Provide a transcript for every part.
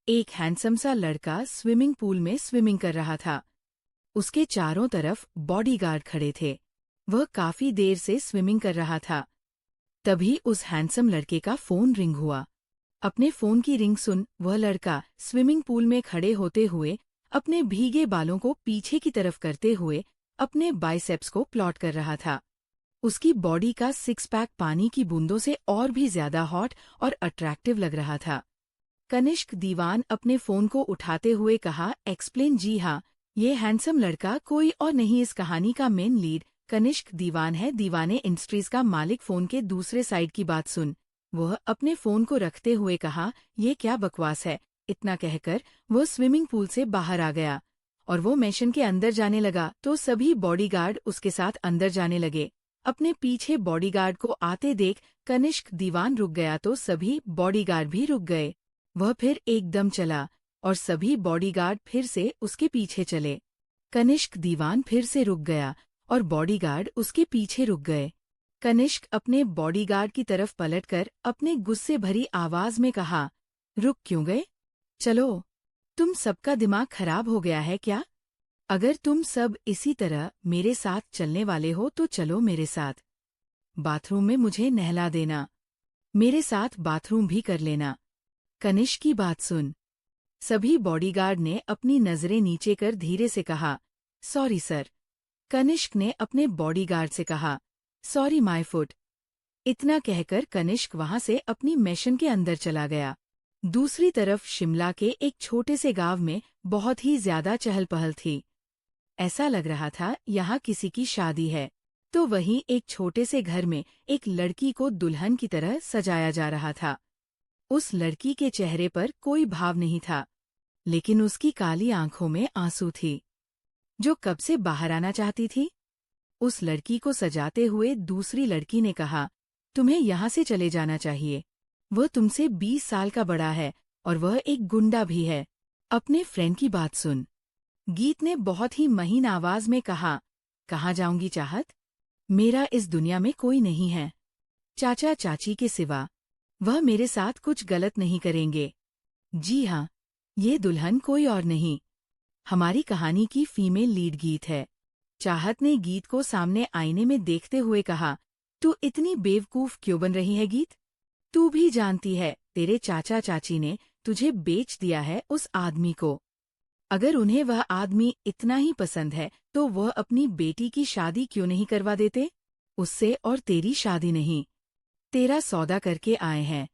एक हैंडसम सा लड़का स्विमिंग पूल में स्विमिंग कर रहा था। उसके चारों तरफ बॉडीगार्ड खड़े थे। वह काफी देर से स्विमिंग कर रहा था। तभी उस हैंडसम लड़के का फोन रिंग हुआ। अपने फोन की रिंग सुन वह लड़का स्विमिंग पूल में खड़े होते हुए अपने भीगे बालों को पीछे की तरफ करते हुए अपने बाइसेप्स को प्लॉट कर रहा था। उसकी बॉडी का सिक्स पैक पानी की बूंदों से और भी ज्यादा हॉट और अट्रैक्टिव लग रहा था। कनिष्क दीवान अपने फोन को उठाते हुए कहा, एक्सप्लेन। जी हाँ, ये हैंडसम लड़का कोई और नहीं, इस कहानी का मेन लीड कनिष्क दीवान है, दीवाने इंडस्ट्रीज का मालिक। फोन के दूसरे साइड की बात सुन वह अपने फोन को रखते हुए कहा, ये क्या बकवास है। इतना कहकर वो स्विमिंग पूल से बाहर आ गया और वो मेशन के अंदर जाने लगा तो सभी बॉडीगार्ड उसके साथ अंदर जाने लगे। अपने पीछे बॉडीगार्ड को आते देख कनिष्क दीवान रुक गया तो सभी बॉडीगार्ड भी रुक गए। वह फिर एकदम चला और सभी बॉडीगार्ड फिर से उसके पीछे चले। कनिष्क दीवान फिर से रुक गया और बॉडीगार्ड उसके पीछे रुक गए। कनिष्क अपने बॉडीगार्ड की तरफ पलटकर अपने गुस्से भरी आवाज में कहा, रुक क्यों गए? चलो, तुम सबका दिमाग खराब हो गया है क्या? अगर तुम सब इसी तरह मेरे साथ चलने वाले हो तो चलो मेरे साथ। बाथरूम में मुझे नहला देना, मेरे साथ बाथरूम भी कर लेना। कनिष्क की बात सुन सभी बॉडीगार्ड ने अपनी नजरें नीचे कर धीरे से कहा, सॉरी सर। कनिष्क ने अपने बॉडीगार्ड से कहा, सॉरी माय फुट। इतना कहकर कनिष्क वहां से अपनी मेशन के अंदर चला गया। दूसरी तरफ शिमला के एक छोटे से गांव में बहुत ही ज्यादा चहल पहल थी। ऐसा लग रहा था यहाँ किसी की शादी है। तो वहीं एक छोटे से घर में एक लड़की को दुल्हन की तरह सजाया जा रहा था। उस लड़की के चेहरे पर कोई भाव नहीं था, लेकिन उसकी काली आंखों में आंसू थी, जो कब से बाहर आना चाहती थी। उस लड़की को सजाते हुए दूसरी लड़की ने कहा, तुम्हें यहाँ से चले जाना चाहिए। वह तुमसे 20 साल का बड़ा है और वह एक गुंडा भी है। अपने फ्रेंड की बात सुन गीत ने बहुत ही महीन आवाज में कहा, कहाँ जाऊंगी चाहत? मेरा इस दुनिया में कोई नहीं है, चाचा चाची के सिवा। वह मेरे साथ कुछ गलत नहीं करेंगे। जी हाँ, ये दुल्हन कोई और नहीं, हमारी कहानी की फीमेल लीड गीत है। चाहत ने गीत को सामने आईने में देखते हुए कहा, तू इतनी बेवकूफ क्यों बन रही है गीत? तू भी जानती है तेरे चाचा चाची ने तुझे बेच दिया है उस आदमी को। अगर उन्हें वह आदमी इतना ही पसंद है तो वह अपनी बेटी की शादी क्यों नहीं करवा देते? उससे और तेरी शादी नहीं, तेरा सौदा करके आए हैं।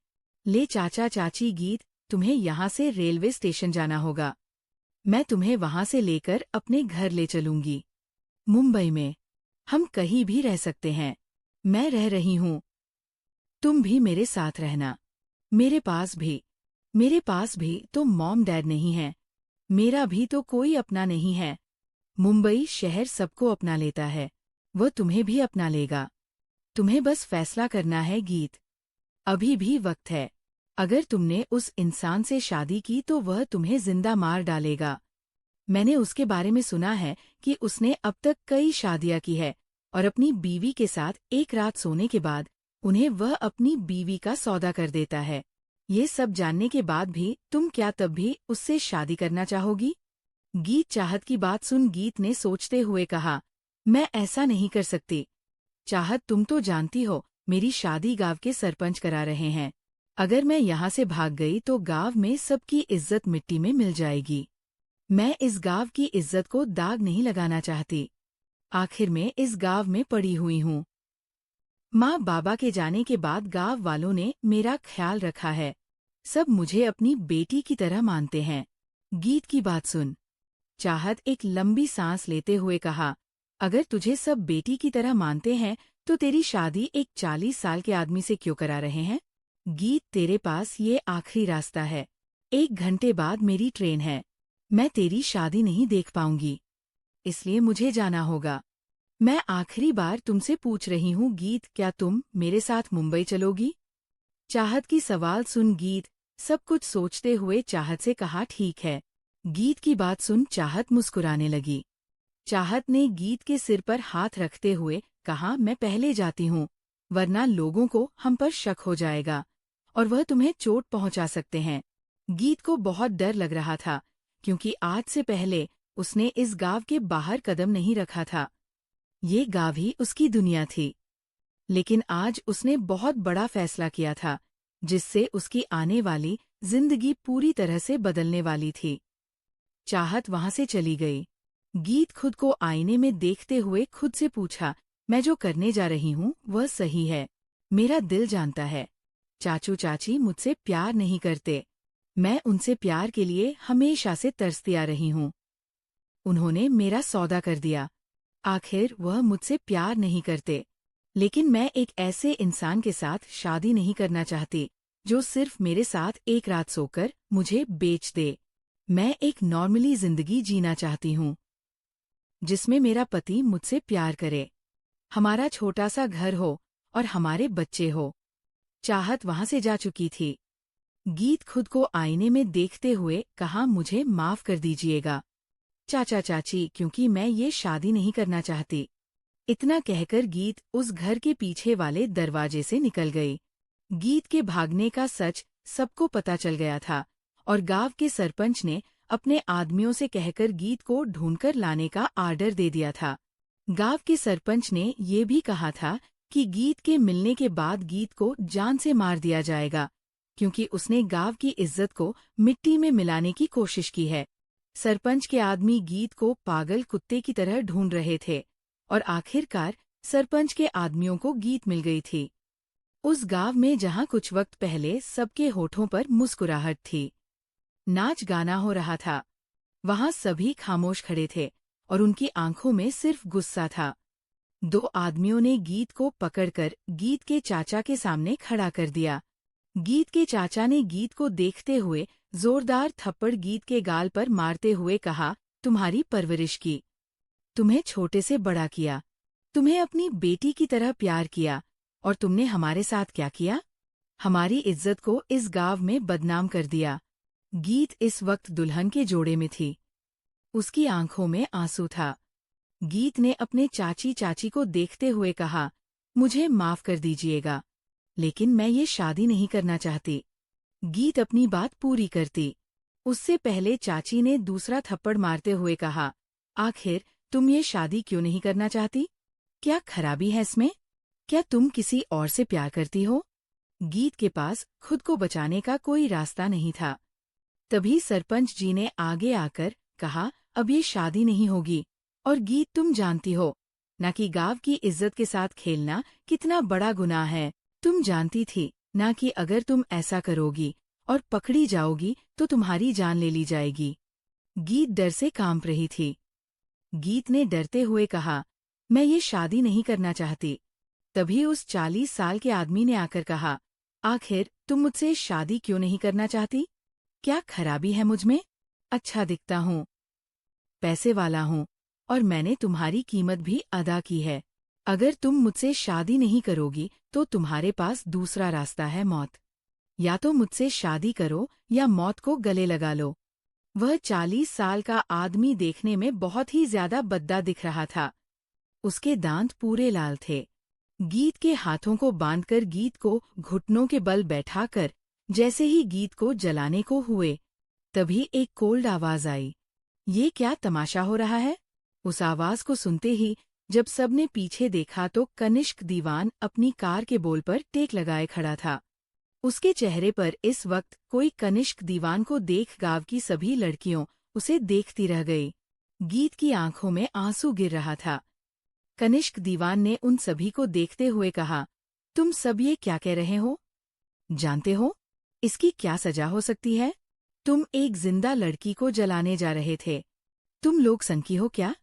ले चाचा चाची गीत, तुम्हें यहाँ से रेलवे स्टेशन जाना होगा। मैं तुम्हें वहाँ से लेकर अपने घर ले चलूंगी। मुंबई में हम कहीं भी रह सकते हैं, मैं रह रही हूँ। तुम भी मेरे साथ रहना। मेरे पास भी तो मॉम डैड नहीं है, मेरा भी तो कोई अपना नहीं है। मुंबई शहर सबको अपना लेता है, वह तुम्हें भी अपना लेगा। तुम्हें बस फैसला करना है गीत। अभी भी वक्त है। अगर तुमने उस इंसान से शादी की तो वह तुम्हें जिंदा मार डालेगा। मैंने उसके बारे में सुना है कि उसने अब तक कई शादियां की है और अपनी बीवी के साथ एक रात सोने के बाद उन्हें वह अपनी बीवी का सौदा कर देता है। ये सब जानने के बाद भी तुम क्या तब भी उससे शादी करना चाहोगी? गीत चाहत की बात सुन गीत ने सोचते हुए कहा, मैं ऐसा नहीं कर सकती। चाहत, तुम तो जानती हो मेरी शादी गांव के सरपंच करा रहे हैं। अगर मैं यहाँ से भाग गई तो गांव में सबकी इज्जत मिट्टी में मिल जाएगी। मैं इस गांव की इज्जत को दाग नहीं लगाना चाहती। आखिर में इस गांव में पड़ी हुई हूँ। माँ बाबा के जाने के बाद गांव वालों ने मेरा ख्याल रखा है। सब मुझे अपनी बेटी की तरह मानते हैं। गीत की बात सुन चाहत एक लंबी सांस लेते हुए कहा, अगर तुझे सब बेटी की तरह मानते हैं तो तेरी शादी एक 40 साल के आदमी से क्यों करा रहे हैं? गीत, तेरे पास ये आखिरी रास्ता है। 1 घंटे बाद मेरी ट्रेन है, मैं तेरी शादी नहीं देख पाऊंगी, इसलिए मुझे जाना होगा। मैं आखिरी बार तुमसे पूछ रही हूँ गीत, क्या तुम मेरे साथ मुंबई चलोगी? चाहत की सवाल सुन गीत सब कुछ सोचते हुए चाहत से कहा, ठीक है। गीत की बात सुन चाहत मुस्कुराने लगी। चाहत ने गीत के सिर पर हाथ रखते हुए कहा, मैं पहले जाती हूँ, वरना लोगों को हम पर शक हो जाएगा और वह तुम्हें चोट पहुंचा सकते हैं। गीत को बहुत डर लग रहा था, क्योंकि आज से पहले उसने इस गांव के बाहर कदम नहीं रखा था। ये गांव ही उसकी दुनिया थी। लेकिन आज उसने बहुत बड़ा फैसला किया था, जिससे उसकी आने वाली जिंदगी पूरी तरह से बदलने वाली थी। चाहत वहां से चली गई। गीत खुद को आईने में देखते हुए खुद से पूछा, मैं जो करने जा रही हूँ वह सही है? मेरा दिल जानता है, चाचू चाची मुझसे प्यार नहीं करते। मैं उनसे प्यार के लिए हमेशा से तरसती आ रही हूँ। उन्होंने मेरा सौदा कर दिया। आखिर वह मुझसे प्यार नहीं करते। लेकिन मैं एक ऐसे इंसान के साथ शादी नहीं करना चाहती, जो सिर्फ मेरे साथ एक रात सोकर मुझे बेच दे। मैं एक नॉर्मली जिंदगी जीना चाहती हूँ, जिसमें मेरा पति मुझसे प्यार करे, हमारा छोटा सा घर हो और हमारे बच्चे हो। चाहत वहां से जा चुकी थी। गीत खुद को आईने में देखते हुए कहा, मुझे माफ कर दीजिएगा चाचा चाची, क्योंकि मैं ये शादी नहीं करना चाहती। इतना कहकर गीत उस घर के पीछे वाले दरवाजे से निकल गई। गीत के भागने का सच सबको पता चल गया था और गांव के सरपंच ने अपने आदमियों से कहकर गीत को ढूंढकर लाने का आर्डर दे दिया था। गांव के सरपंच ने ये भी कहा था कि गीत के मिलने के बाद गीत को जान से मार दिया जाएगा, क्योंकि उसने गांव की इज्जत को मिट्टी में मिलाने की कोशिश की है। सरपंच के आदमी गीत को पागल कुत्ते की तरह ढूंढ रहे थे और आखिरकार सरपंच के आदमियों को गीत मिल गई थी। उस गांव में जहां कुछ वक्त पहले सबके होठों पर मुस्कुराहट थी, नाच गाना हो रहा था, वहां सभी खामोश खड़े थे और उनकी आंखों में सिर्फ गुस्सा था। दो आदमियों ने गीत को पकड़कर गीत के चाचा के सामने खड़ा कर दिया। गीत के चाचा ने गीत को देखते हुए जोरदार थप्पड़ गीत के गाल पर मारते हुए कहा, तुम्हारी परवरिश की, तुम्हें छोटे से बड़ा किया, तुम्हें अपनी बेटी की तरह प्यार किया, और तुमने हमारे साथ क्या किया? हमारी इज्जत को इस गांव में बदनाम कर दिया। गीत इस वक्त दुल्हन के जोड़े में थी। उसकी आंखों में आंसू था। गीत ने अपने चाची चाची को देखते हुए कहा, मुझे माफ कर दीजिएगा, लेकिन मैं ये शादी नहीं करना चाहती। गीत अपनी बात पूरी करती, उससे पहले चाची ने दूसरा थप्पड़ मारते हुए कहा, आखिर तुम ये शादी क्यों नहीं करना चाहती? क्या खराबी है इसमें? क्या तुम किसी और से प्यार करती हो? गीत के पास खुद को बचाने का कोई रास्ता नहीं था। तभी सरपंच जी ने आगे आकर कहा, अब ये शादी नहीं होगी, और गीत तुम जानती हो ना कि गांव की इज्जत के साथ खेलना कितना बड़ा गुनाह है। तुम जानती थी ना कि अगर तुम ऐसा करोगी और पकड़ी जाओगी तो तुम्हारी जान ले ली जाएगी। गीत डर से कांप रही थी। गीत ने डरते हुए कहा, मैं ये शादी नहीं करना चाहती। तभी उस 40 साल के आदमी ने आकर कहा, आखिर तुम मुझसे शादी क्यों नहीं करना चाहती? क्या खराबी है मुझमें? अच्छा दिखता हूँ, पैसे वाला हूँ, और मैंने तुम्हारी कीमत भी अदा की है। अगर तुम मुझसे शादी नहीं करोगी तो तुम्हारे पास दूसरा रास्ता है, मौत। या तो मुझसे शादी करो या मौत को गले लगा लो। वह 40 साल का आदमी देखने में बहुत ही ज्यादा बद्दा दिख रहा था। उसके दांत पूरे लाल थे। गीत के हाथों को बांधकर गीत को घुटनों के बल बैठाकर जैसे ही गीत को जलाने को हुए, तभी एक कोल्ड आवाज आई। ये क्या तमाशा हो रहा है? उस आवाज को सुनते ही जब सबने पीछे देखा तो कनिष्क दीवान अपनी कार के बोल पर टेक लगाए खड़ा था। उसके चेहरे पर इस वक्त कोई कनिष्क दीवान को देख गांव की सभी लड़कियों उसे देखती रह गई। गीत की आंखों में आंसू गिर रहा था। कनिष्क दीवान ने उन सभी को देखते हुए कहा, तुम सब ये क्या कह रहे हो? जानते हो इसकी क्या सजा हो सकती है? तुम एक जिंदा लड़की को जलाने जा रहे थे। तुम लोग संकी हो क्या?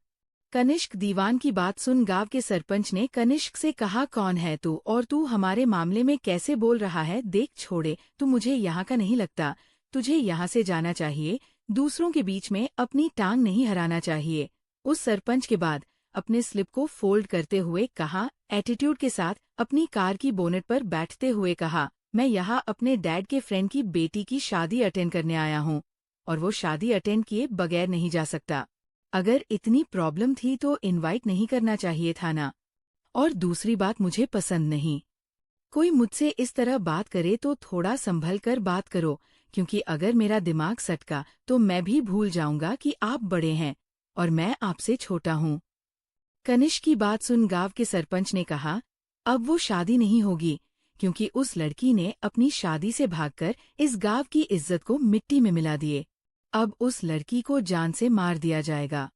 कनिष्क दीवान की बात सुन गांव के सरपंच ने कनिष्क से कहा, कौन है तू और तू हमारे मामले में कैसे बोल रहा है? देख छोड़े, तू मुझे यहाँ का नहीं लगता। तुझे यहाँ से जाना चाहिए। दूसरों के बीच में अपनी टांग नहीं हराना चाहिए। उस सरपंच के बाद अपने स्लिप को फोल्ड करते हुए कहा, एटीट्यूड के साथ अपनी कार की बोनेट पर बैठते हुए कहा, मैं यहाँ अपने डैड के फ्रेंड की बेटी की शादी अटेंड करने आया हूँ, और वो शादी अटेंड किए बगैर नहीं जा सकता। अगर इतनी प्रॉब्लम थी तो इनवाइट नहीं करना चाहिए था ना। और दूसरी बात, मुझे पसंद नहीं। कोई मुझसे इस तरह बात करे तो थोड़ा संभल कर बात करो, क्योंकि अगर मेरा दिमाग सटका तो मैं भी भूल जाऊंगा कि आप बड़े हैं और मैं आपसे छोटा हूँ। कनिष्क की बात सुन गांव के सरपंच ने कहा, अब वो शादी नहीं होगी, क्योंकि उस लड़की ने अपनी शादी से भागकर इस गांव की इज्जत को मिट्टी में मिला दिए। अब उस लड़की को जान से मार दिया जाएगा।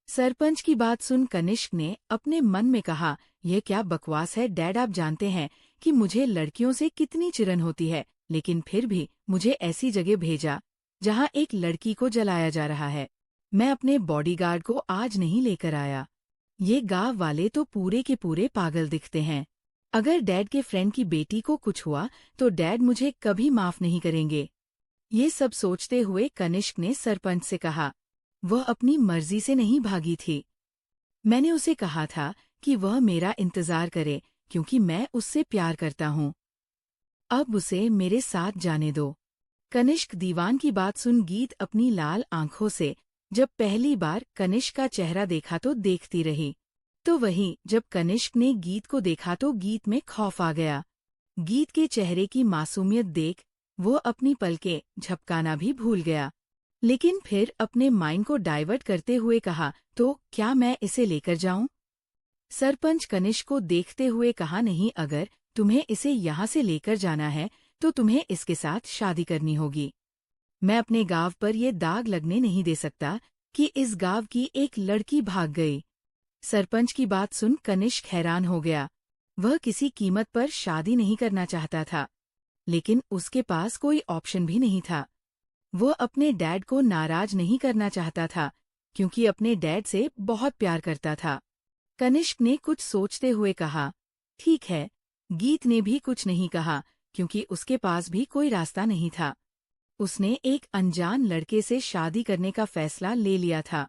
सरपंच की बात सुन कनिष्क ने अपने मन में कहा, यह क्या बकवास है डैड, आप जानते हैं कि मुझे लड़कियों से कितनी चिढ़न होती है, लेकिन फिर भी मुझे ऐसी जगह भेजा जहां एक लड़की को जलाया जा रहा है। मैं अपने बॉडीगार्ड को आज नहीं लेकर आया। ये गांव वाले तो पूरे के पूरे पागल दिखते हैं। अगर डैड के फ्रेंड की बेटी को कुछ हुआ तो डैड मुझे कभी माफ नहीं करेंगे। ये सब सोचते हुए कनिष्क ने सरपंच से कहा, वह अपनी मर्जी से नहीं भागी थी। मैंने उसे कहा था कि वह मेरा इंतजार करे, क्योंकि मैं उससे प्यार करता हूँ। अब उसे मेरे साथ जाने दो। कनिष्क दीवान की बात सुन गीत अपनी लाल आंखों से जब पहली बार कनिष्क का चेहरा देखा तो देखती रही। तो वहीं जब कनिष्क ने गीत को देखा तो गीत में खौफ आ गया। गीत के चेहरे की मासूमियत देख वो अपनी पलकें झपकाना भी भूल गया, लेकिन फिर अपने माइंड को डाइवर्ट करते हुए कहा, तो क्या मैं इसे लेकर जाऊं? सरपंच कनिष्क को देखते हुए कहा, नहीं, अगर तुम्हें इसे यहाँ से लेकर जाना है तो तुम्हें इसके साथ शादी करनी होगी। मैं अपने गांव पर ये दाग लगने नहीं दे सकता कि इस गांव की एक लड़की भाग गई। सरपंच की बात सुन कनिष्क हैरान हो गया। वह किसी कीमत पर शादी नहीं करना चाहता था, लेकिन उसके पास कोई ऑप्शन भी नहीं था। वह अपने डैड को नाराज नहीं करना चाहता था, क्योंकि अपने डैड से बहुत प्यार करता था। कनिष्क ने कुछ सोचते हुए कहा, ठीक है। गीत ने भी कुछ नहीं कहा, क्योंकि उसके पास भी कोई रास्ता नहीं था। उसने एक अनजान लड़के से शादी करने का फैसला ले लिया था।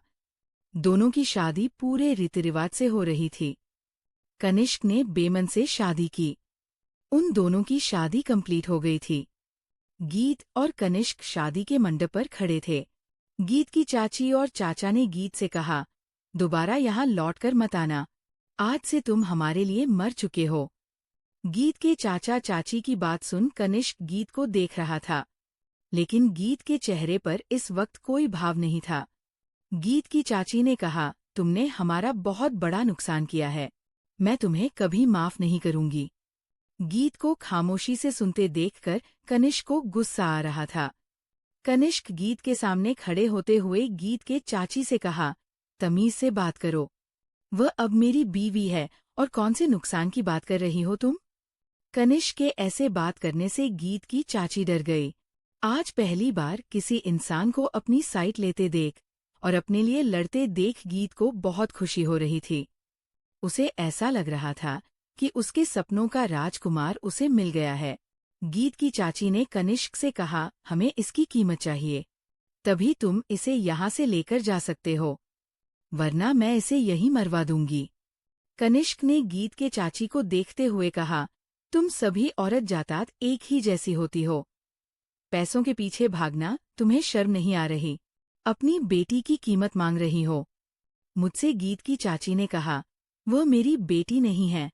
दोनों की शादी पूरे रीति रिवाज से हो रही थी। कनिष्क ने बेमन से शादी की। उन दोनों की शादी कंप्लीट हो गई थी। गीत और कनिष्क शादी के मंडप पर खड़े थे। गीत की चाची और चाचा ने गीत से कहा, दोबारा यहाँ लौटकर मत आना, आज से तुम हमारे लिए मर चुके हो। गीत के चाचा चाची की बात सुन कनिष्क गीत को देख रहा था, लेकिन गीत के चेहरे पर इस वक्त कोई भाव नहीं था। गीत की चाची ने कहा, तुमने हमारा बहुत बड़ा नुकसान किया है, मैं तुम्हें कभी माफ नहीं करूंगी। गीत को खामोशी से सुनते देखकर कनिष्क को गुस्सा आ रहा था। कनिष्क गीत के सामने खड़े होते हुए गीत के चाची से कहा, तमीज से बात करो, वह अब मेरी बीवी है और कौन से नुकसान की बात कर रही हो तुम? कनिष्क के ऐसे बात करने से गीत की चाची डर गई। आज पहली बार किसी इंसान को अपनी साइड लेते देख और अपने लिए लड़ते देख गीत को बहुत खुशी हो रही थी। उसे ऐसा लग रहा था कि उसके सपनों का राजकुमार उसे मिल गया है। गीत की चाची ने कनिष्क से कहा, हमें इसकी कीमत चाहिए, तभी तुम इसे यहाँ से लेकर जा सकते हो, वरना मैं इसे यहीं मरवा दूंगी। कनिष्क ने गीत के चाची को देखते हुए कहा, तुम सभी औरत जातात एक ही जैसी होती हो। पैसों के पीछे भागना तुम्हें शर्म नहीं आ रही? अपनी बेटी की कीमत मांग रही हो मुझसे? गीत की चाची ने कहा, वह मेरी बेटी नहीं है।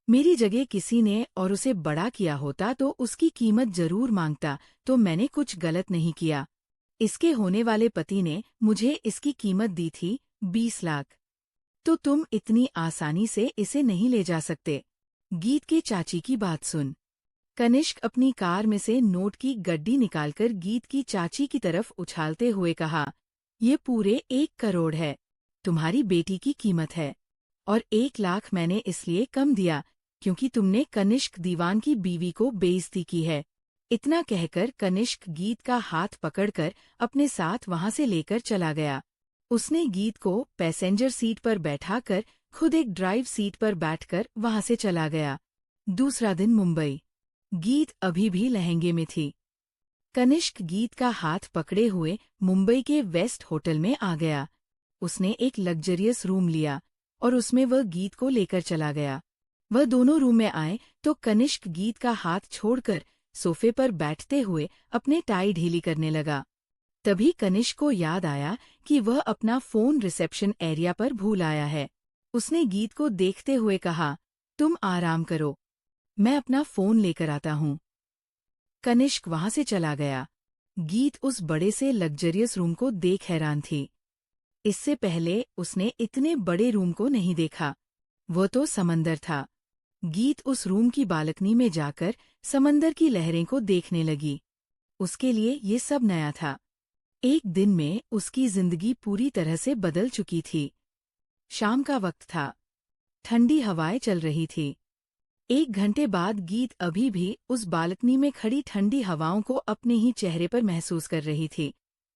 मेरी जगह किसी ने और उसे बड़ा किया होता तो उसकी कीमत जरूर मांगता, तो मैंने कुछ गलत नहीं किया। इसके होने वाले पति ने मुझे इसकी कीमत दी थी 20 लाख, तो तुम इतनी आसानी से इसे नहीं ले जा सकते। गीत के चाची की बात सुन कनिष्क अपनी कार में से नोट की गड्डी निकालकर गीत की चाची की तरफ उछालते हुए कहा, ये पूरे 1 करोड़ है, तुम्हारी बेटी की कीमत है, और 1 लाख मैंने इसलिए कम दिया क्योंकि तुमने कनिष्क दीवान की बीवी को बेइज्जती की है। इतना कहकर कनिष्क गीत का हाथ पकड़कर अपने साथ वहां से लेकर चला गया। उसने गीत को पैसेंजर सीट पर बैठाकर खुद एक ड्राइव सीट पर बैठकर वहां से चला गया। दूसरा दिन मुंबई। गीत अभी भी लहंगे में थी। कनिष्क गीत का हाथ पकड़े हुए मुंबई के वेस्ट होटल में आ गया। उसने एक लग्जरियस रूम लिया और उसमें वह गीत को लेकर चला गया। वह दोनों रूम में आए तो कनिष्क गीत का हाथ छोड़कर सोफे पर बैठते हुए अपने टाई ढीली करने लगा। तभी कनिष्क को याद आया कि वह अपना फोन रिसेप्शन एरिया पर भूल आया है। उसने गीत को देखते हुए कहा, तुम आराम करो, मैं अपना फोन लेकर आता हूँ। कनिष्क वहां से चला गया। गीत उस बड़े से लग्जरियस रूम को देख हैरान थी। इससे पहले उसने इतने बड़े रूम को नहीं देखा। वो तो समंदर था। गीत उस रूम की बालकनी में जाकर समंदर की लहरें को देखने लगी। उसके लिए ये सब नया था। एक दिन में उसकी जिंदगी पूरी तरह से बदल चुकी थी। शाम का वक्त था। ठंडी हवाएं चल रही थी। 1 घंटे बाद गीत अभी भी उस बालकनी में खड़ी ठंडी हवाओं को अपने ही चेहरे पर महसूस कर रही थी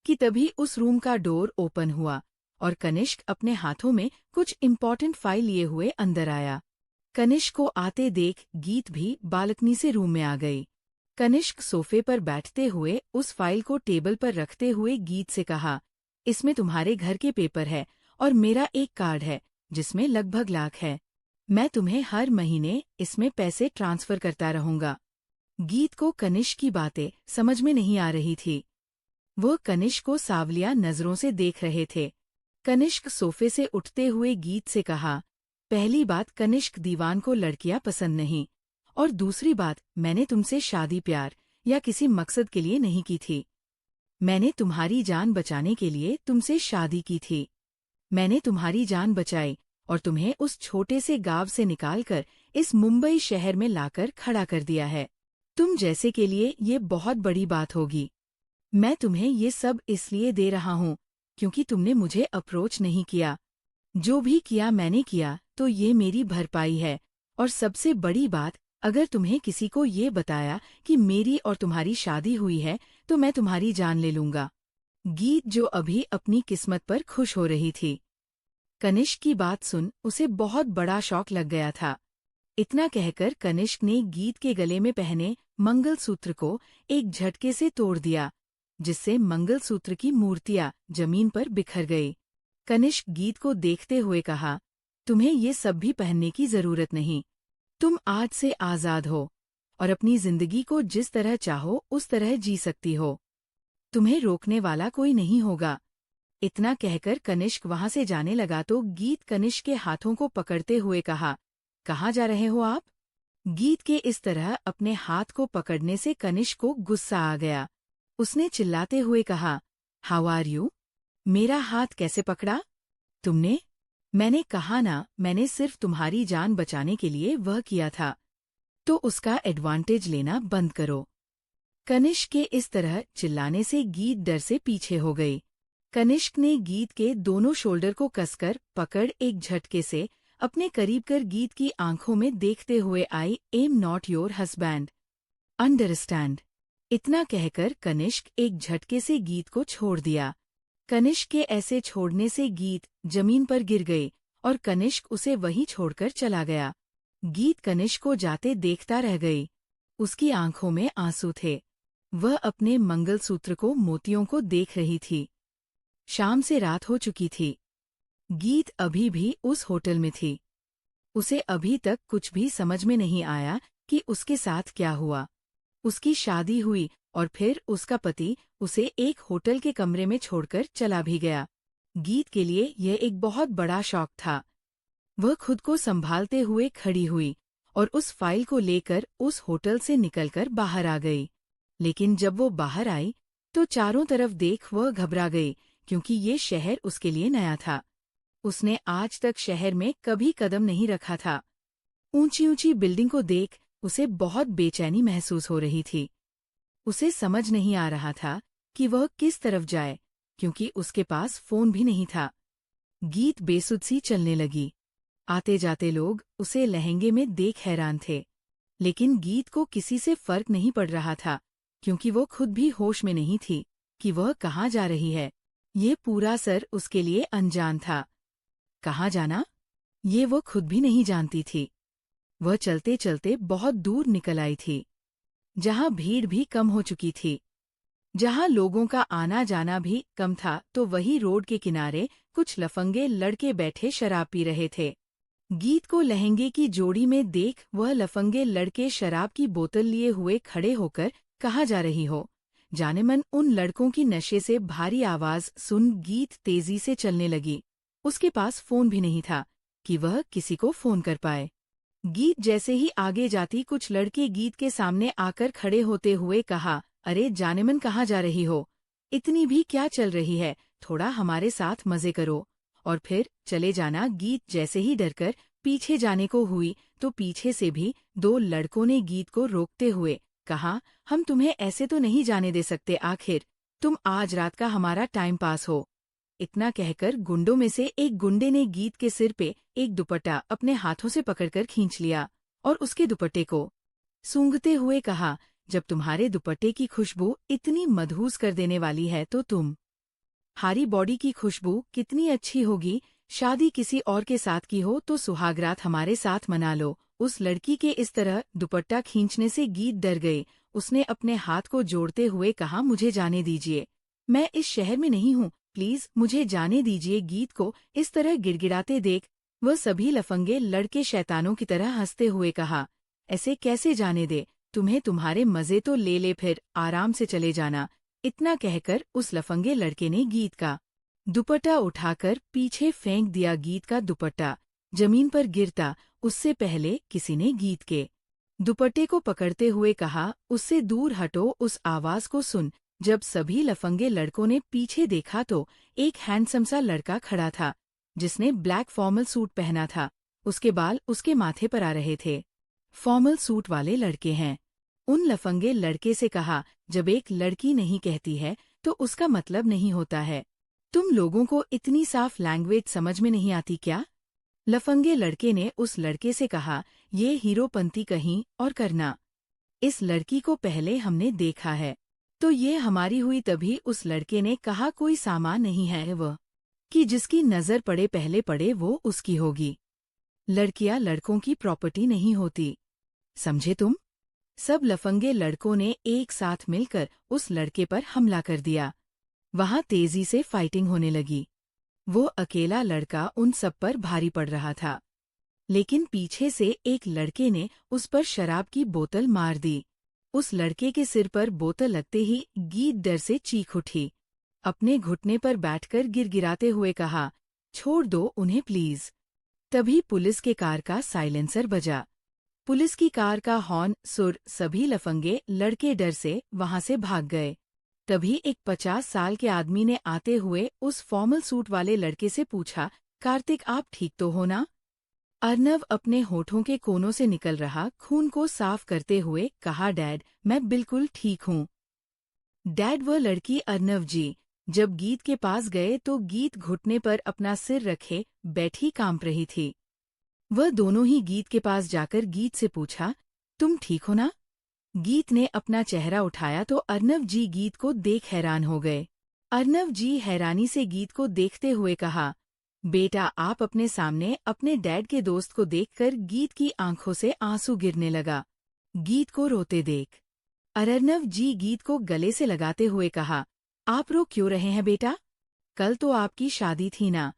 कि तभी उस रूम का डोर ओपन हुआ और कनिष्क अपने हाथों में कुछ इम्पोर्टेंट फाइल लिए हुए अंदर आया। कनिष्क को आते देख गीत भी बालकनी से रूम में आ गई। कनिष्क सोफे पर बैठते हुए उस फाइल को टेबल पर रखते हुए गीत से कहा, इसमें तुम्हारे घर के पेपर है और मेरा एक कार्ड है जिसमें लगभग लाख है। मैं तुम्हें हर महीने इसमें पैसे ट्रांसफर करता रहूंगा। गीत को कनिष्क की बातें समझ में नहीं आ रही थी। वो कनिष्क को सावलिया नजरों से देख रहे थे। कनिष्क सोफे से उठते हुए गीत से कहा, पहली बात, कनिष्क दीवान को लड़कियां पसंद नहीं, और दूसरी बात, मैंने तुमसे शादी प्यार या किसी मकसद के लिए नहीं की थी। मैंने तुम्हारी जान बचाने के लिए तुमसे शादी की थी। मैंने तुम्हारी जान बचाई और तुम्हें उस छोटे से गांव से निकालकर इस मुंबई शहर में लाकर खड़ा कर दिया है। तुम जैसे के लिए ये बहुत बड़ी बात होगी। मैं तुम्हें ये सब इसलिए दे रहा हूँ क्योंकि तुमने मुझे अप्रोच नहीं किया। जो भी किया मैंने किया तो ये मेरी भरपाई है। और सबसे बड़ी बात, अगर तुम्हें किसी को ये बताया कि मेरी और तुम्हारी शादी हुई है तो मैं तुम्हारी जान ले लूंगा। गीत, जो अभी अपनी किस्मत पर खुश हो रही थी, कनिष्क की बात सुन उसे बहुत बड़ा शौक लग गया था। इतना कहकर कनिष्क ने गीत के गले में पहने मंगलसूत्र को एक झटके से तोड़ दिया, जिससे मंगलसूत्र की मूर्तियां जमीन पर बिखर गई। कनिष्क गीत को देखते हुए कहा, तुम्हें ये सब भी पहनने की जरूरत नहीं। तुम आज से आजाद हो और अपनी जिंदगी को जिस तरह चाहो उस तरह जी सकती हो। तुम्हें रोकने वाला कोई नहीं होगा। इतना कहकर कनिष्क वहां से जाने लगा तो गीत कनिष्क के हाथों को पकड़ते हुए कहा, कहाँ जा रहे हो आप? गीत के इस तरह अपने हाथ को पकड़ने से कनिष्क को गुस्सा आ गया। उसने चिल्लाते हुए कहा, हाउ आर यू? मेरा हाथ कैसे पकड़ा तुमने? मैंने कहा ना, मैंने सिर्फ तुम्हारी जान बचाने के लिए वह किया था, तो उसका एडवांटेज लेना बंद करो। कनिष्क के इस तरह चिल्लाने से गीत डर से पीछे हो गई। कनिष्क ने गीत के दोनों शोल्डर को कसकर पकड़ एक झटके से अपने करीब कर गीत की आंखों में देखते हुए I am not your husband, understand. इतना कहकर कनिष्क एक झटके से गीत को छोड़ दिया। कनिष्क के ऐसे छोड़ने से गीत जमीन पर गिर गई और कनिष्क उसे वहीं छोड़कर चला गया। गीत कनिष्क को जाते देखता रह गई। उसकी आंखों में आंसू थे। वह अपने मंगलसूत्र को मोतियों को देख रही थी। शाम से रात हो चुकी थी। गीत अभी भी उस होटल में थी। उसे अभी तक कुछ भी समझ में नहीं आया कि उसके साथ क्या हुआ। उसकी शादी हुई और फिर उसका पति उसे एक होटल के कमरे में छोड़कर चला भी गया। गीत के लिए यह एक बहुत बड़ा शौक था। वह खुद को संभालते हुए खड़ी हुई और उस फाइल को लेकर उस होटल से निकलकर बाहर आ गई। लेकिन जब वो बाहर आई तो चारों तरफ देख वह घबरा गई, क्योंकि ये शहर उसके लिए नया था। उसने आज तक शहर में कभी कदम नहीं रखा था। ऊंची ऊंची बिल्डिंग को देख उसे बहुत बेचैनी महसूस हो रही थी। उसे समझ नहीं आ रहा था कि वह किस तरफ जाए, क्योंकि उसके पास फोन भी नहीं था। गीत बेसुध सी चलने लगी। आते जाते लोग उसे लहंगे में देख हैरान थे, लेकिन गीत को किसी से फर्क नहीं पड़ रहा था, क्योंकि वो खुद भी होश में नहीं थी कि वह कहाँ जा रही है। ये पूरा सर उसके लिए अनजान था। कहाँ जाना, ये वो खुद भी नहीं जानती थी। वह चलते चलते बहुत दूर निकल आई थी, जहाँ भीड़ भी कम हो चुकी थी, जहाँ लोगों का आना जाना भी कम था। तो वही रोड के किनारे कुछ लफंगे लड़के बैठे शराब पी रहे थे। गीत को लहंगे की जोड़ी में देख वह लफंगे लड़के शराब की बोतल लिए हुए खड़े होकर, कहाँ जा रही हो? जाने मन उन लड़कों की नशे से भारी आवाज सुन गीत तेजी से चलने लगी। उसके पास फोन भी नहीं था कि वह किसी को फोन कर पाए। गीत जैसे ही आगे जाती कुछ लड़के गीत के सामने आकर खड़े होते हुए कहा, अरे जानेमन, कहाँ जा रही हो? इतनी भी क्या चल रही है? थोड़ा हमारे साथ मजे करो और फिर चले जाना। गीत जैसे ही डरकर पीछे जाने को हुई तो पीछे से भी दो लड़कों ने गीत को रोकते हुए कहा, हम तुम्हें ऐसे तो नहीं जाने दे सकते, आखिर तुम आज रात का हमारा टाइम पास हो। इतना कहकर गुंडों में से एक गुंडे ने गीत के सिर पे एक दुपट्टा अपने हाथों से पकड़कर खींच लिया और उसके दुपट्टे को सूंघते हुए कहा, जब तुम्हारे दुपट्टे की खुशबू इतनी मदहूस कर देने वाली है तो हारी बॉडी की खुशबू कितनी अच्छी होगी। शादी किसी और के साथ की हो तो सुहागरात हमारे साथ मना लो। उस लड़की के इस तरह दुपट्टा खींचने से गीत डर गई। उसने अपने हाथ को जोड़ते हुए कहा, मुझे जाने दीजिए, मैं इस शहर में नहीं हूँ, प्लीज मुझे जाने दीजिए। गीत को इस तरह गिड़गिड़ाते देख वह सभी लफंगे लड़के शैतानों की तरह हंसते हुए कहा, ऐसे कैसे जाने दे, तुम्हें तुम्हारे मजे तो ले ले, फिर आराम से चले जाना। इतना कहकर उस लफंगे लड़के ने गीत का दुपट्टा उठाकर पीछे फेंक दिया। गीत का दुपट्टा जमीन पर गिरता उससे पहले किसी ने गीत के दुपट्टे को पकड़ते हुए कहा, उससे दूर हटो। उस आवाज को सुन जब सभी लफंगे लड़कों ने पीछे देखा तो एक हैंडसम सा लड़का खड़ा था जिसने ब्लैक फॉर्मल सूट पहना था। उसके बाल उसके माथे पर आ रहे थे। फॉर्मल सूट वाले लड़के हैं। उन लफंगे लड़के से कहा, जब एक लड़की नहीं कहती है तो उसका मतलब नहीं होता है। तुम लोगों को इतनी साफ लैंग्वेज समझ में नहीं आती क्या? लफंगे लड़के ने उस लड़के से कहा, ये हीरोपंती कहीं और करना। इस लड़की को पहले हमने देखा है तो ये हमारी हुई। तभी उस लड़के ने कहा, कोई सामान नहीं है वह कि जिसकी नजर पड़े पहले पड़े वो उसकी होगी। लड़कियां लड़कों की प्रॉपर्टी नहीं होती, समझे तुम? सब लफंगे लड़कों ने एक साथ मिलकर उस लड़के पर हमला कर दिया। वहां तेजी से फाइटिंग होने लगी। वो अकेला लड़का उन सब पर भारी पड़ रहा था, लेकिन पीछे से एक लड़के ने उस पर शराब की बोतल मार दी। उस लड़के के सिर पर बोतल लगते ही गीत डर से चीख उठी। अपने घुटने पर बैठकर गिड़गिड़ाते हुए कहा, छोड़ दो उन्हें प्लीज। तभी पुलिस के कार का साइलेंसर बजा। पुलिस की कार का हॉर्न सुर सभी लफंगे लड़के डर से वहां से भाग गए। तभी एक 50 साल के आदमी ने आते हुए उस फॉर्मल सूट वाले लड़के से पूछा, कार्तिक आप ठीक तो हो ना? अर्नव अपने होठों के कोनों से निकल रहा खून को साफ करते हुए कहा, डैड मैं बिल्कुल ठीक हूँ। डैड? वह लड़की अर्नव जी जब गीत के पास गए तो गीत घुटने पर अपना सिर रखे बैठी कांप रही थी। वह दोनों ही गीत के पास जाकर गीत से पूछा, तुम ठीक हो ना? गीत ने अपना चेहरा उठाया तो अर्नव जी गीत को देख हैरान हो गए। अर्नव जी हैरानी से गीत को देखते हुए कहा, बेटा आप अपने सामने अपने डैड के दोस्त को देखकर गीत की आंखों से आंसू गिरने लगा। गीत को रोते देख अर्नव जी गीत को गले से लगाते हुए कहा, आप रो क्यों रहे हैं बेटा? कल तो आपकी शादी थी ना?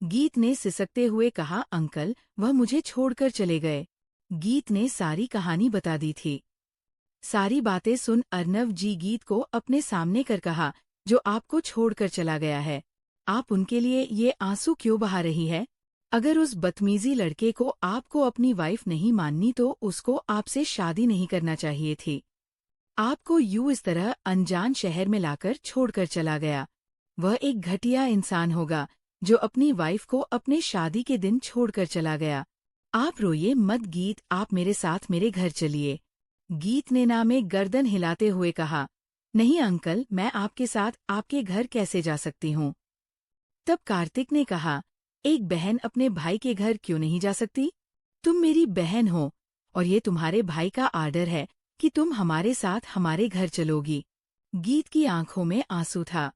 गीत ने सिसकते हुए कहा, अंकल वह मुझे छोड़कर चले गए। गीत ने सारी कहानी बता दी थी। सारी बातें सुन अर्नव जी गीत को अपने सामने कर कहा, जो आपको छोड़कर चला गया है, आप उनके लिए ये आंसू क्यों बहा रही है? अगर उस बदतमीजी लड़के को आपको अपनी वाइफ नहीं माननी तो उसको आपसे शादी नहीं करना चाहिए थी। आपको यूं इस तरह अनजान शहर में लाकर छोड़कर चला गया। वह एक घटिया इंसान होगा जो अपनी वाइफ को अपने शादी के दिन छोड़कर चला गया। आप रोइए मत गीत, आप मेरे साथ मेरे घर चलिए। गीत ने ना में गर्दन हिलाते हुए कहा, नहीं अंकल मैं आपके साथ आपके घर कैसे जा सकती हूँ? तब कार्तिक ने कहा, एक बहन अपने भाई के घर क्यों नहीं जा सकती? तुम मेरी बहन हो और ये तुम्हारे भाई का आर्डर है कि तुम हमारे साथ हमारे घर चलोगी। गीत की आंखों में आंसू था।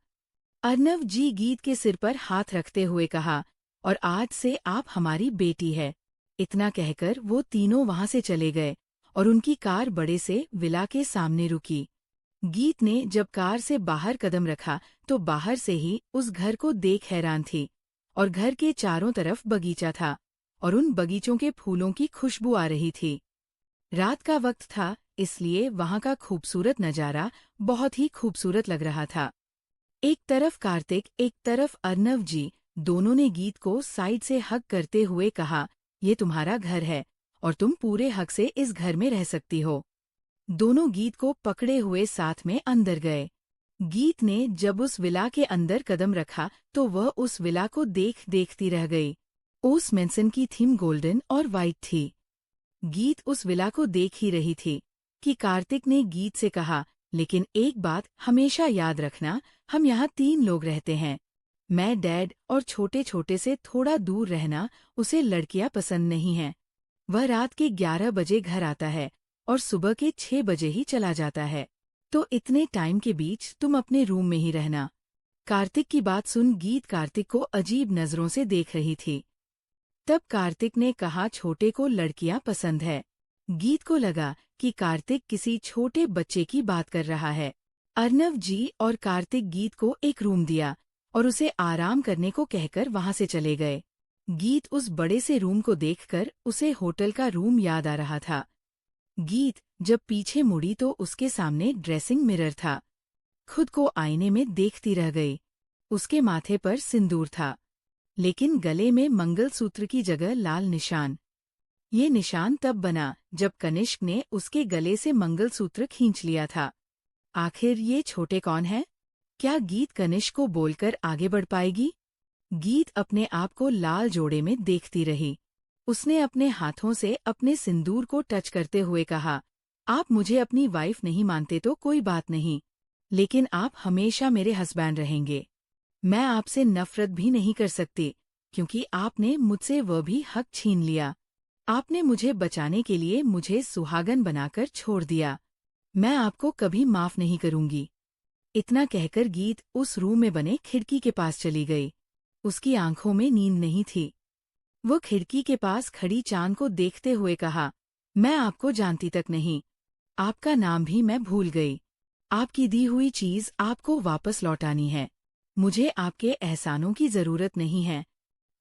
अर्नव जी गीत के सिर पर हाथ रखते हुए कहा, और आज से आप हमारी बेटी है। इतना कहकर वो तीनों वहां से चले गए और उनकी कार बड़े से विला के सामने रुकी। गीत ने जब कार से बाहर कदम रखा तो बाहर से ही उस घर को देख हैरान थी, और घर के चारों तरफ बगीचा था और उन बगीचों के फूलों की खुशबू आ रही थी। रात का वक्त था इसलिए वहां का खूबसूरत नजारा बहुत ही खूबसूरत लग रहा था। एक तरफ कार्तिक एक तरफ अर्नव जी दोनों ने गीत को साइड से हग करते हुए कहा, ये तुम्हारा घर है और तुम पूरे हक से इस घर में रह सकती हो। दोनों गीत को पकड़े हुए साथ में अंदर गए। गीत ने जब उस विला के अंदर कदम रखा तो वह उस विला को देखती रह गई। ओस मेंसन की थीम गोल्डन और वाइट थी। गीत उस विला को देख ही रही थी कि कार्तिक ने गीत से कहा, लेकिन एक बात हमेशा याद रखना, हम यहाँ 3 लोग रहते हैं। मैं, डैड और छोटे छोटे से थोड़ा दूर रहना। उसे लड़कियां पसंद नहीं हैं। वह रात के 11 बजे घर आता है और सुबह के 6 बजे ही चला जाता है। तो इतने टाइम के बीच तुम अपने रूम में ही रहना। कार्तिक की बात सुन गीत कार्तिक को अजीब नजरों से देख रही थी। तब कार्तिक ने कहा, छोटे को लड़कियां पसंद है। गीत को लगा कि कार्तिक किसी छोटे बच्चे की बात कर रहा है। अर्नव जी और कार्तिक गीत को एक रूम दिया और उसे आराम करने को कहकर वहां से चले गए। गीत उस बड़े से रूम को देखकर उसे होटल का रूम याद आ रहा था। गीत जब पीछे मुड़ी तो उसके सामने ड्रेसिंग मिरर था। खुद को आईने में देखती रह गई। उसके माथे पर सिंदूर था, लेकिन गले में मंगलसूत्र की जगह लाल निशान। ये निशान तब बना जब कनिष्क ने उसके गले से मंगलसूत्र खींच लिया था। आखिर ये छोटे कौन है? क्या गीत कनिष्क को बोलकर आगे बढ़ पाएगी? गीत अपने आप को लाल जोड़े में देखती रही। उसने अपने हाथों से अपने सिंदूर को टच करते हुए कहा, आप मुझे अपनी वाइफ नहीं मानते तो कोई बात नहीं, लेकिन आप हमेशा मेरे हस्बैंड रहेंगे। मैं आपसे नफरत भी नहीं कर सकती, क्योंकि आपने मुझसे वह भी हक छीन लिया। आपने मुझे बचाने के लिए मुझे सुहागन बनाकर छोड़ दिया। मैं आपको कभी माफ नहीं करूंगी। इतना कहकर गीत उस रूम में बने खिड़की के पास चली गई। उसकी आंखों में नींद नहीं थी। वो खिड़की के पास खड़ी चांद को देखते हुए कहा, मैं आपको जानती तक नहीं। आपका नाम भी मैं भूल गई। आपकी दी हुई चीज आपको वापस लौटानी है। मुझे आपके एहसानों की जरूरत नहीं है।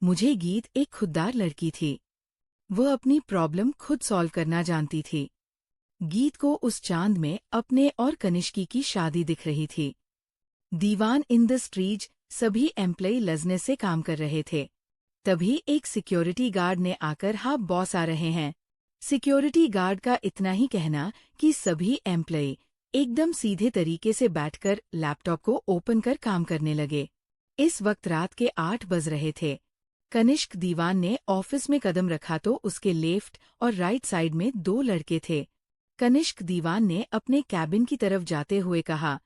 मुझे गीत एक खुददार लड़की थी। वह अपनी प्रॉब्लम खुद सॉल्व करना जानती थी। गीत को उस चांद में अपने और कनिष्की की शादी दिख रही थी। दीवान इन द स्ट्रीज सभी एम्प्लॉय लजने से काम कर रहे थे। तभी एक सिक्योरिटी गार्ड ने आकर, हाँ बॉस आ रहे हैं। सिक्योरिटी गार्ड का इतना ही कहना कि सभी एम्प्लॉय एकदम सीधे तरीके से बैठकर लैपटॉप को ओपन कर काम करने लगे। इस वक्त रात के 8 बज रहे थे। कनिष्क दीवान ने ऑफिस में कदम रखा तो उसके लेफ्ट और राइट साइड में 2 लड़के थे। कनिष्क दीवान ने अपने कैबिन की तरफ जाते हुए कहा,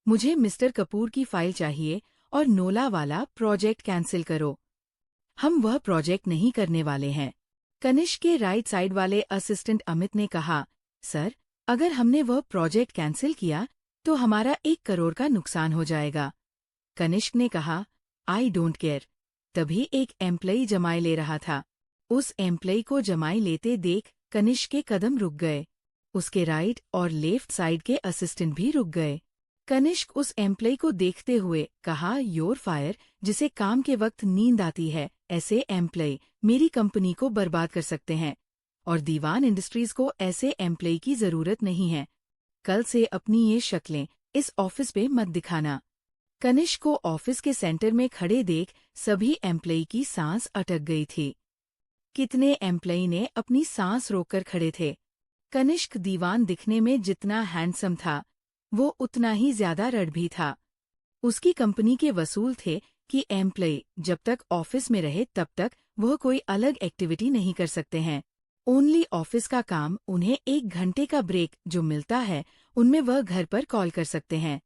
मुझे मिस्टर कपूर की फाइल चाहिए और नोला वाला प्रोजेक्ट कैंसिल करो। हम वह प्रोजेक्ट नहीं करने वाले हैं। कनिष्क के राइट साइड वाले असिस्टेंट अमित ने कहा, सर, अगर हमने वह प्रोजेक्ट कैंसिल किया तो हमारा 1 करोड़ का नुकसान हो जाएगा। कनिष्क ने कहा, आई डोंट केयर। तभी एक एम्प्लॉई जमाई ले रहा था। उस एम्प्लॉई को जमाई लेते देख कनिष्क के कदम रुक गए। उसके राइट और लेफ्ट साइड के असिस्टेंट भी रुक गए। कनिष्क उस एम्प्लॉई को देखते हुए कहा, योर फायर। जिसे काम के वक्त नींद आती है, ऐसे एम्प्लॉई मेरी कंपनी को बर्बाद कर सकते हैं, और दीवान इंडस्ट्रीज को ऐसे एम्प्लॉई की जरूरत नहीं है। कल से अपनी ये शक्लें इस ऑफिस पे मत दिखाना। कनिष्क को ऑफिस के सेंटर में खड़े देख सभी एम्प्लॉई की सांस अटक गई थी। कितने एम्प्लॉई ने अपनी सांस रोककर खड़े थे। कनिष्क दीवान दिखने में जितना हैंडसम था, वो उतना ही ज्यादा रड भी था। उसकी कंपनी के वसूल थे कि एम्प्लॉई जब तक ऑफिस में रहे तब तक वह कोई अलग एक्टिविटी नहीं कर सकते हैं। ओनली ऑफिस का काम। उन्हें 1 घंटे का ब्रेक जो मिलता है उनमें वह घर पर कॉल कर सकते हैं,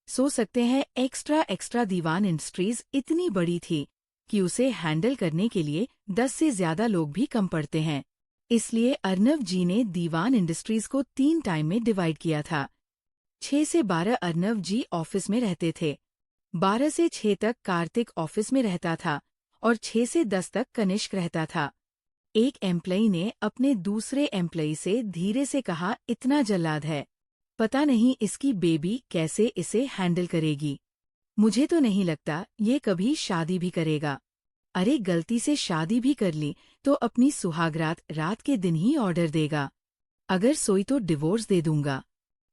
सो सकते हैं। एक्स्ट्रा दीवान इंडस्ट्रीज इतनी बड़ी थी कि उसे हैंडल करने के लिए 10 से ज्यादा लोग भी कम पड़ते हैं। इसलिए अर्नव जी ने दीवान इंडस्ट्रीज को 3 टाइम में डिवाइड किया था। 6 से 12 अर्नव जी ऑफिस में रहते थे। 12 से 6 तक कार्तिक ऑफिस में रहता था और 6 से 10 तक कनिष्क रहता था। एक एम्प्लॉई ने अपने दूसरे एम्प्लॉई से धीरे से कहा, इतना जल्लाद है, पता नहीं इसकी बेबी कैसे इसे हैंडल करेगी। मुझे तो नहीं लगता ये कभी शादी भी करेगा। अरे गलती से शादी भी कर ली तो अपनी सुहागरात रात के दिन ही ऑर्डर देगा। अगर सोई तो डिवोर्स दे दूंगा।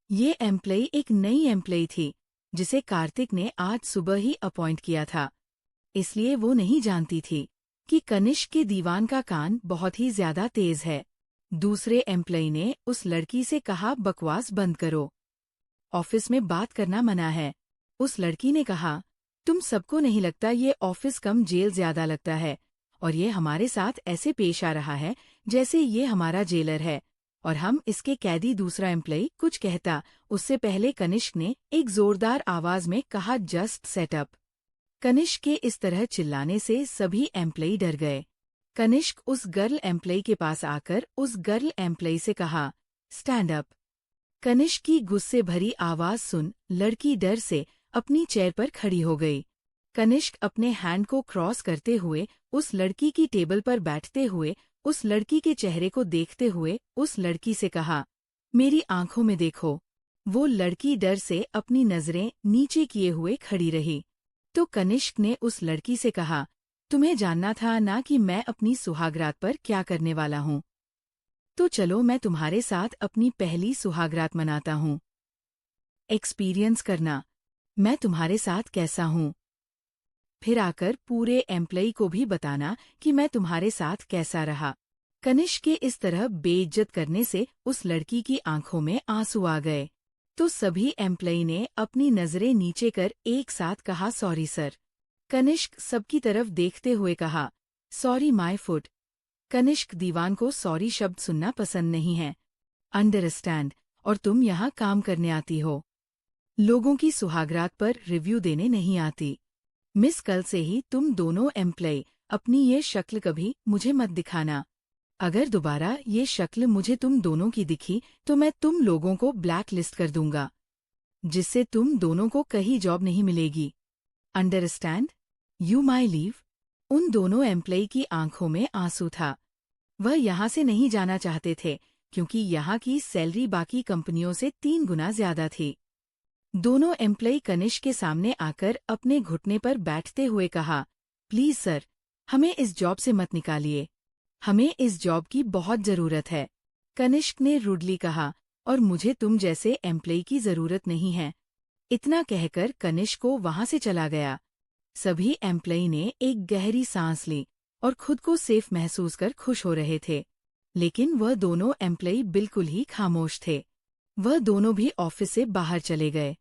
ये एम्प्लॉई एक नई एम्प्लॉई थी जिसे कार्तिक ने आज सुबह ही अपॉइंट किया था। इसलिए वो नहीं जानती थी कि कनिष्क के दीवान का कान बहुत ही ज्यादा तेज है। दूसरे एम्प्लॉई ने उस लड़की से कहा, बकवास बंद करो, ऑफिस में बात करना मना है। उस लड़की ने कहा, तुम सबको नहीं लगता ये ऑफिस कम जेल ज्यादा लगता है, और ये हमारे साथ ऐसे पेश आ रहा है जैसे ये हमारा जेलर है और हम इसके कैदी। दूसरा एम्प्लॉई कुछ कहता उससे पहले कनिष्क ने एक जोरदार आवाज में कहा, जस्ट सेटअप। कनिष्क के इस तरह चिल्लाने से सभी एम्प्लॉई डर गए। कनिष्क उस गर्ल एम्प्लॉई के पास आकर उस गर्ल एम्प्लॉई से कहा, स्टैंड अप। कनिष्क की गुस्से भरी आवाज सुन लड़की डर से अपनी चेयर पर खड़ी हो गई। कनिष्क अपने हैंड को क्रॉस करते हुए उस लड़की की टेबल पर बैठते हुए उस लड़की के चेहरे को देखते हुए उस लड़की से कहा, मेरी आंखों में देखो। वो लड़की डर से अपनी नजरें नीचे किए हुए खड़ी रही। तो कनिष्क ने उस लड़की से कहा, तुम्हें जानना था ना कि मैं अपनी सुहागरात पर क्या करने वाला हूँ? तो चलो मैं तुम्हारे साथ अपनी पहली सुहागरात मनाता हूँ। एक्सपीरियंस करना मैं तुम्हारे साथ कैसा हूँ। फिर आकर पूरे एम्प्लॉई को भी बताना कि मैं तुम्हारे साथ कैसा रहा। कनिष्क के इस तरह बेइज्जत करने से उस लड़की की आंखों में आंसू आ गए। तो सभी एम्प्लॉई ने अपनी नजरें नीचे कर एक साथ कहा, सॉरी सर। कनिष्क सबकी तरफ देखते हुए कहा, सॉरी माय फुट। कनिष्क दीवान को सॉरी शब्द सुनना पसंद नहीं है। अंडरस्टैंड, और तुम यहाँ काम करने आती हो, लोगों की सुहागरात पर रिव्यू देने नहीं आती। मिस, कल से ही तुम दोनों एम्प्लॉई अपनी ये शक्ल कभी मुझे मत दिखाना। अगर दोबारा ये शक्ल मुझे तुम दोनों की दिखी तो मैं तुम लोगों को ब्लैक लिस्ट कर दूंगा, जिससे तुम दोनों को कहीं जॉब नहीं मिलेगी। अंडरस्टैंड? You my leave. उन दोनों एम्प्लॉई की आंखों में आंसू था। वह यहाँ से नहीं जाना चाहते थे क्योंकि यहाँ की सैलरी बाकी कंपनियों से 3 गुना ज्यादा थी। दोनों एम्प्लॉई कनिष्क के सामने आकर अपने घुटने पर बैठते हुए कहा, प्लीज सर, हमें इस जॉब से मत निकालिए, हमें इस जॉब की बहुत जरूरत है। कनिष्क ने रूडली कहा, और मुझे तुम जैसे एम्प्लॉई की जरूरत नहीं है। इतना कहकर कनिष्क को वहां से चला गया। सभी एम्प्लॉई ने एक गहरी सांस ली और खुद को सेफ महसूस कर खुश हो रहे थे। लेकिन वह दोनों एम्प्लॉई बिल्कुल ही खामोश थे। वह दोनों भी ऑफिस से बाहर चले गए।